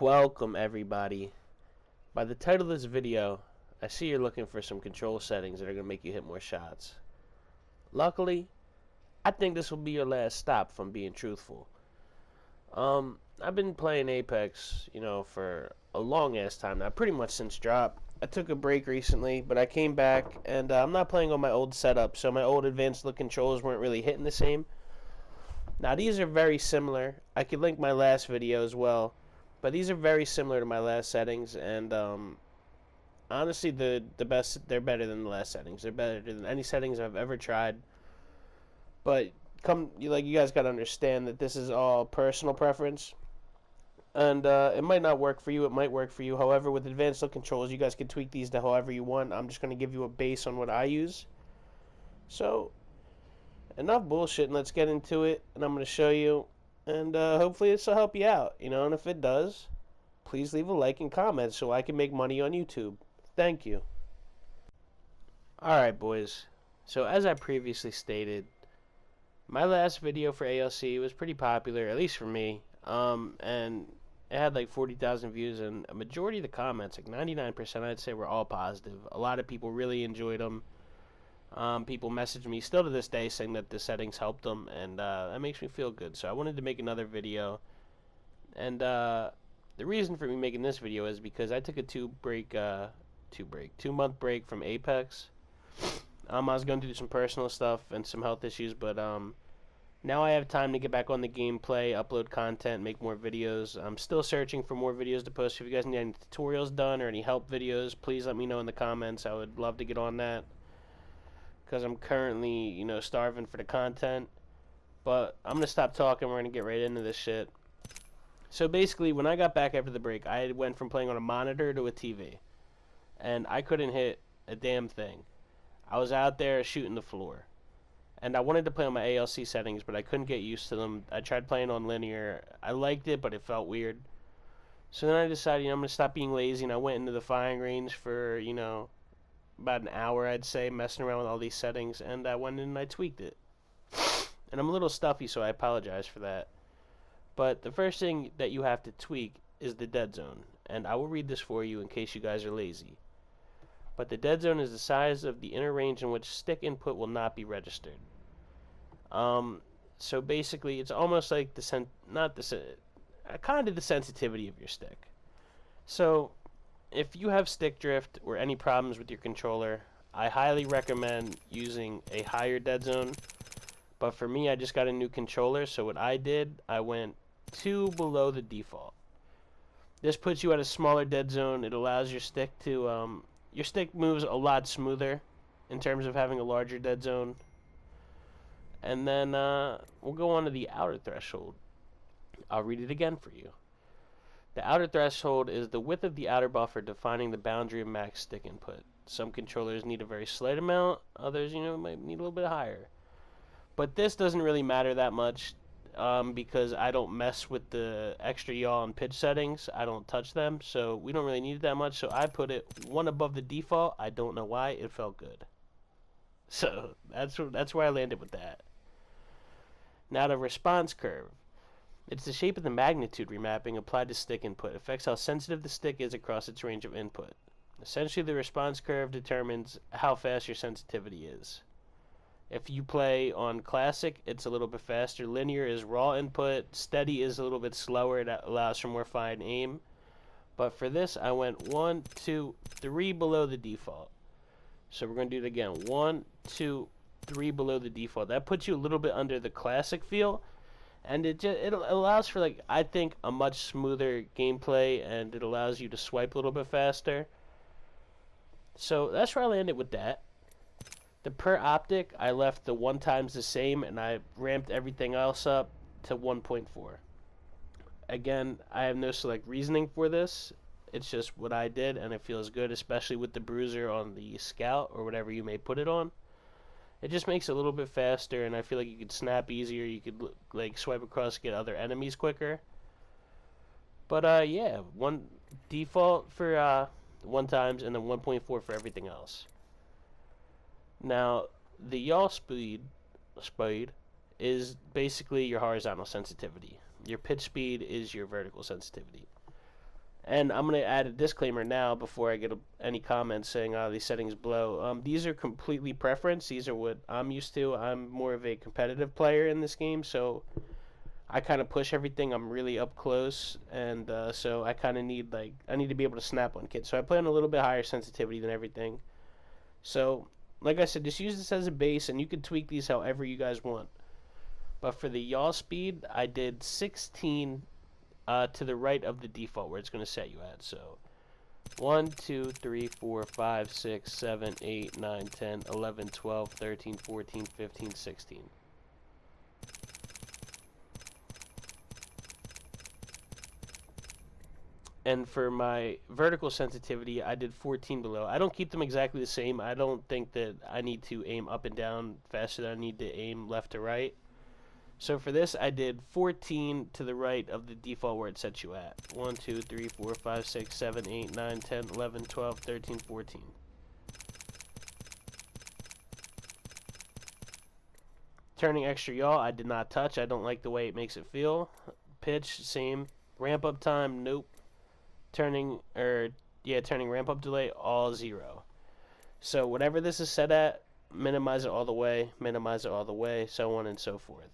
Welcome everybody. By the title of this video, I see you're looking for some control settings that are going to make you hit more shots. Luckily, I think this will be your last stop, if I'm being truthful. I've been playing Apex, for a long ass time now, pretty much since drop. I took a break recently, but I came back and I'm not playing on my old setup, so my old advanced look controls weren't really hitting the same. Now these are very similar. I could link my last video as well. But these are very similar to my last settings, and honestly, they're better than the last settings. They're better than any settings I've ever tried. But you guys gotta understand that this is all personal preference, and it might not work for you. It might work for you. However, with advanced look controls, you guys can tweak these to however you want. I'm just gonna give you a base on what I use. So, enough bullshit, and let's get into it. And I'm gonna show you. And hopefully this will help you out, and if it does, please leave a like and comment so I can make money on YouTube. Thank you. Alright boys, so as I previously stated, my last video for ALC was pretty popular, at least for me, and it had like 40,000 views, and a majority of the comments, like 99% I'd say, were all positive. A lot of people really enjoyed them. People message me still to this day saying that the settings helped them, and that makes me feel good. So I wanted to make another video, and the reason for me making this video is because I took a 2-month break from Apex. I was going to do some personal stuff and some health issues, but now I have time to get back on the gameplay, upload content, make more videos. I'm still searching for more videos to post. If you guys need any tutorials done or any help videos, please let me know in the comments. I would love to get on that, because I'm currently, starving for the content. But I'm going to stop talking. We're going to get right into this shit. So basically, when I got back after the break, I went from playing on a monitor to a TV. And I couldn't hit a damn thing. I was out there shooting the floor. And I wanted to play on my ALC settings, but I couldn't get used to them. I tried playing on linear. I liked it, but it felt weird. So then I decided, I'm going to stop being lazy, and I went into the firing range for, about an hour, I'd say, messing around with all these settings, and I went in and I tweaked it. And I'm a little stuffy, so I apologize for that. But the first thing that you have to tweak is the dead zone, and I will read this for you in case you guys are lazy. But the dead zone is the size of the inner range in which stick input will not be registered. So basically, it's almost like kind of the sensitivity of your stick. So if you have stick drift or any problems with your controller, I highly recommend using a higher dead zone. But for me, I just got a new controller, so what I did, I went 2 below the default. This puts you at a smaller dead zone. It allows your stick to, your stick moves a lot smoother in terms of having a larger dead zone. And then we'll go on to the outer threshold. I'll read it again for you. The outer threshold is the width of the outer buffer defining the boundary of max stick input. Some controllers need a very slight amount, others, might need a little bit higher. But this doesn't really matter that much because I don't mess with the extra yaw and pitch settings. I don't touch them, so we don't really need it that much. So I put it 1 above the default. I don't know why. It felt good. So that's where I landed with that. Now the response curve. It's the shape of the magnitude remapping applied to stick input. It affects how sensitive the stick is across its range of input. Essentially, the response curve determines how fast your sensitivity is. If you play on classic, it's a little bit faster. Linear is raw input. Steady is a little bit slower. That allows for more fine aim. But for this, I went 1, 2, 3 below the default. So we're going to do it again. 1, 2, 3 below the default. That puts you a little bit under the classic feel. And it allows for, I think, a much smoother gameplay, and it allows you to swipe a little bit faster. So that's where I landed with that. The per optic, I left the 1 times the same, and I ramped everything else up to 1.4. Again, I have no select reasoning for this. It's just what I did, and it feels good, especially with the bruiser on the Scout, or whatever you may put it on. It just makes it a little bit faster, and I feel like you could snap easier. You could swipe across, get other enemies quicker. But yeah, 1 default for 1 times, and then 1.4 for everything else. Now the yaw speed is basically your horizontal sensitivity. Your pitch speed is your vertical sensitivity. And I'm going to add a disclaimer now before I get any comments saying, oh, these settings blow. These are completely preference. These are what I'm used to. I'm more of a competitive player in this game, so I kind of push everything. I'm really up close, and so I kind of need, I need to be able to snap on kids. So I play on a little bit higher sensitivity than everything. So, like I said, just use this as a base, and you can tweak these however you guys want. But for the yaw speed, I did 16 to the right of the default where it's going to set you at. So 1, 2, 3, 4, 5, 6, 7, 8, 9, 10, 11, 12, 13, 14, 15, 16. And for my vertical sensitivity, I did 14 below. I don't keep them exactly the same. I don't think that I need to aim up and down faster than I need to aim left to right. So for this, I did 14 to the right of the default where it sets you at. 1, 2, 3, 4, 5, 6, 7, 8, 9, 10, 11, 12, 13, 14. Turning extra yaw, I did not touch. I don't like the way it makes it feel. Pitch, same. Ramp up time, nope. Turning ramp up delay, all 0. So whatever this is set at, minimize it all the way, so on and so forth.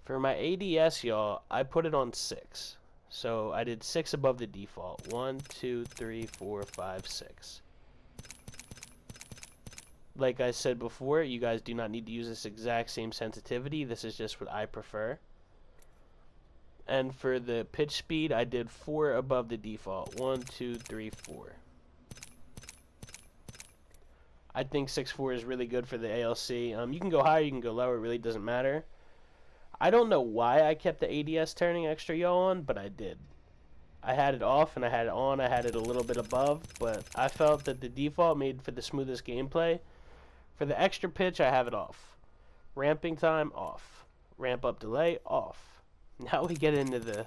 For my ADS yaw, I put it on 6. So I did 6 above the default. 1, 2, 3, 4, 5, 6. Like I said before, you guys do not need to use this exact same sensitivity. This is just what I prefer. And for the pitch speed, I did 4 above the default. 1, 2, 3, 4. I think 6.4 is really good for the ALC. You can go higher, you can go lower, it really doesn't matter. I don't know why I kept the ADS turning extra yaw on, but I did. I had it off and I had it on. I had it a little bit above, but I felt that the default made for the smoothest gameplay. For the extra pitch, I have it off. Ramping time, off. Ramp up delay, off. Now we get into the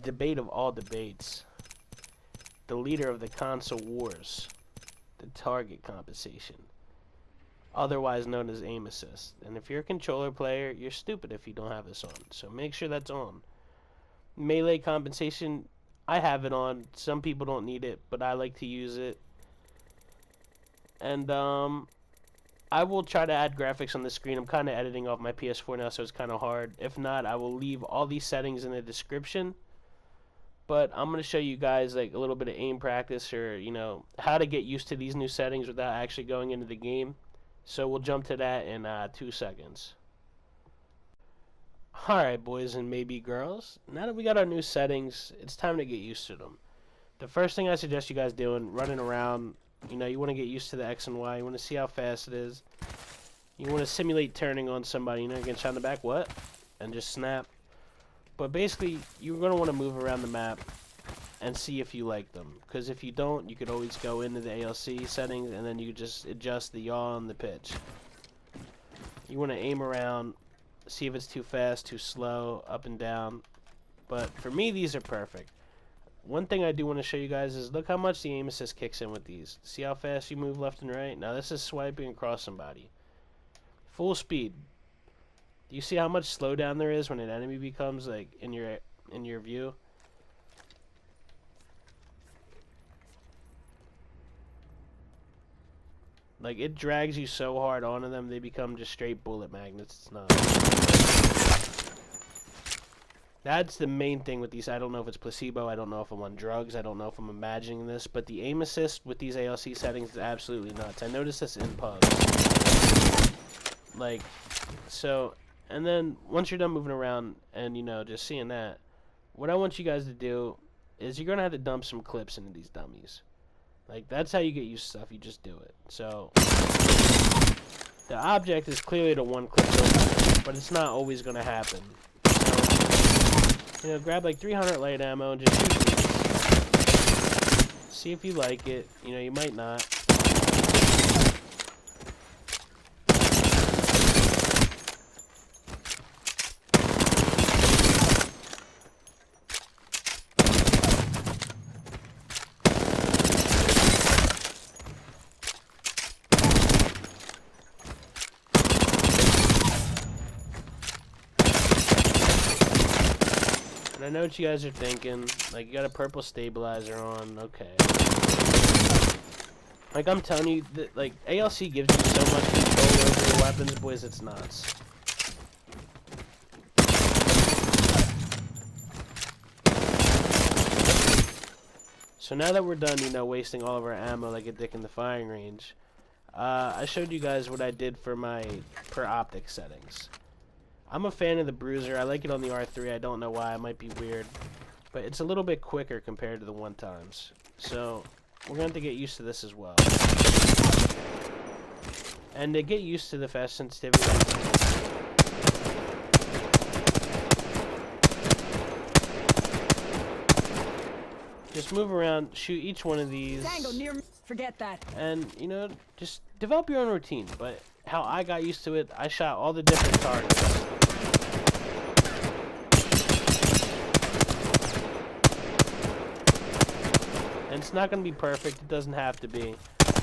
debate of all debates. The leader of the console wars. The target compensation. Otherwise known as aim assist. And if you're a controller player, you're stupid if you don't have this on. So make sure that's on. Melee compensation, I have it on. Some people don't need it, but I like to use it. And I will try to add graphics on the screen. I'm kind of editing off my PS4 now, so it's kind of hard. If not, I will leave all these settings in the description. But I'm going to show you guys like a little bit of aim practice, or how to get used to these new settings without actually going into the game. So we'll jump to that in 2 seconds. Alright, boys and maybe girls, now that we got our new settings, it's time to get used to them. The first thing I suggest you guys doing, running around, you want to get used to the X and Y, you want to see how fast it is. You want to simulate turning on somebody, you're getting shot in the back, what? And just snap. But basically, you're going to want to move around the map and see if you like them. Because if you don't, you could always go into the ALC settings and then you just adjust the yaw and the pitch. You want to aim around, see if it's too fast, too slow, up and down. But for me, these are perfect. One thing I do want to show you guys is look how much the aim assist kicks in with these. See how fast you move left and right? Now this is swiping across somebody. Full speed. Do you see how much slowdown there is when an enemy becomes like in your view? Like, it drags you so hard onto them, they become just straight bullet magnets. It's not. That's the main thing with these. I don't know if it's placebo. I don't know if I'm on drugs. I don't know if I'm imagining this. But the aim assist with these ALC settings is absolutely nuts. I noticed this in PUBG. Like, so, and then once you're done moving around and, just seeing that, what I want you guys to do is you're going to have to dump some clips into these dummies. Like, that's how you get used to stuff. You just do it. So, the object is clearly the one clip, but it's not always going to happen. So, grab like 300 light ammo and just shoot these. See if you like it. You might not. And know what you guys are thinking. Like, you got a purple stabilizer on. Okay. Like, I'm telling you, that, like, ALC gives you so much control over your weapons, boys, it's nuts. So now that we're done, you know, wasting all of our ammo like a dick in the firing range, I showed you guys what I did for my per optic settings. I'm a fan of the Bruiser. I like it on the R3. I don't know why. It might be weird. But it's a little bit quicker compared to the 1x. So we're going to have to get used to this as well. And to get used to the fast sensitivity, just move around, shoot each one of these. Tango near me. Forget that. And, you know, just develop your own routine. But how I got used to it, I shot all the different targets. And it's not going to be perfect. It doesn't have to be. But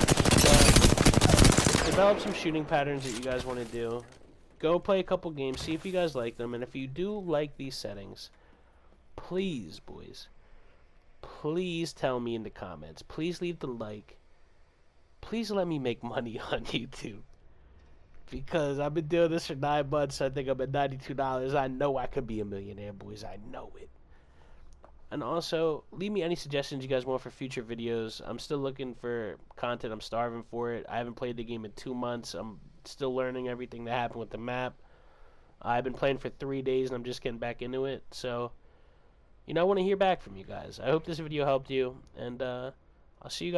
develop some shooting patterns that you guys want to do. Go play a couple games. See if you guys like them. And if you do like these settings, please, boys, please tell me in the comments. Please leave the like. Please let me make money on YouTube. Because I've been doing this for 9 months. I think I'm at $92. I know I could be a millionaire, boys. I know it. And also, leave me any suggestions you guys want for future videos. I'm still looking for content. I'm starving for it. I haven't played the game in 2 months. I'm still learning everything that happened with the map. I've been playing for 3 days, and I'm just getting back into it. So, you know, I want to hear back from you guys. I hope this video helped you, and I'll see you guys.